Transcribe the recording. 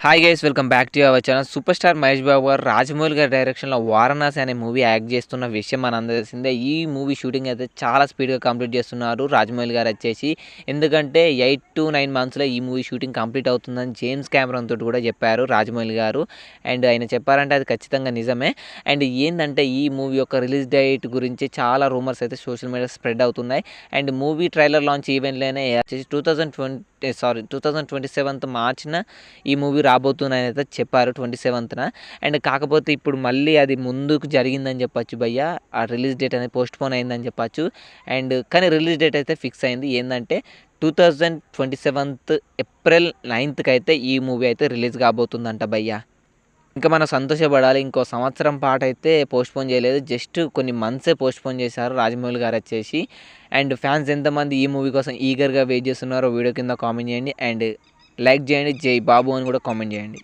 Hi guys welcome back to our channel. Super star Mahesh Babu garu Rajamouli గారి డైరెక్షన్లో వారణాసి అనే మూవీ యాక్ట్ చేస్తున్న విషయం మన అందరికీ తెలిసిందే. ఈ మూవీ షూటింగ్ అయితే చాలా స్పీడ్గా కంప్లీట్ చేస్తున్నారు రాజమౌళి గారు వచ్చేసి. ఎందుకంటే 8 to 9 మంత్స్లో ఈ మూవీ షూటింగ్ కంప్లీట్ అవుతుందని జేమ్స్ కెమెరాన్ తోటి కూడా చెప్పారు రాజమౌళి గారు. అండ్ ఆయన చెప్పారంటే అది ఖచ్చితంగా నిజమే. అండ్ ఏంటంటే ఈ మూవీ యొక్క రిలీజ్ డేట్ గురించి చాలా రూమర్స్ అయితే సోషల్ మీడియా స్ప్రెడ్ అవుతున్నాయి. అండ్ మూవీ ట్రైలర్ లాంచ్ ఈవెంట్లోనే వచ్చేసి 2027 మార్చిన ఈ మూవీ రాబోతుందని అయితే చెప్పారు 27న. అండ్ కాకపోతే ఇప్పుడు మళ్ళీ అది ముందుకు జరిగిందని చెప్పొచ్చు భయ్య. ఆ రిలీజ్ డేట్ అనేది పోస్ట్ పోన్ అయిందని చెప్పచ్చు. అండ్ కానీ రిలీజ్ డేట్ అయితే ఫిక్స్ అయింది. ఏంటంటే 2027 ఏప్రిల్ 9కి అయితే ఈ మూవీ అయితే రిలీజ్ కాబోతుందంట భయ్య. ఇంకా మనం సంతోషపడాలి. ఇంకో సంవత్సరం పాటు అయితే పోస్ట్పోన్ చేయలేదు, జస్ట్ కొన్ని మంత్సే పోస్ట్పోన్ చేశారు రాజమౌళి గారు వచ్చేసి. అండ్ ఫ్యాన్స్ ఎంతమంది ఈ మూవీ కోసం ఈగర్గా వెయిట్ చేస్తున్నారో వీడియో కింద కామెంట్ చేయండి. అండ్ లైక్ చేయండి. జై బాబు అని కూడా కామెంట్ చేయండి.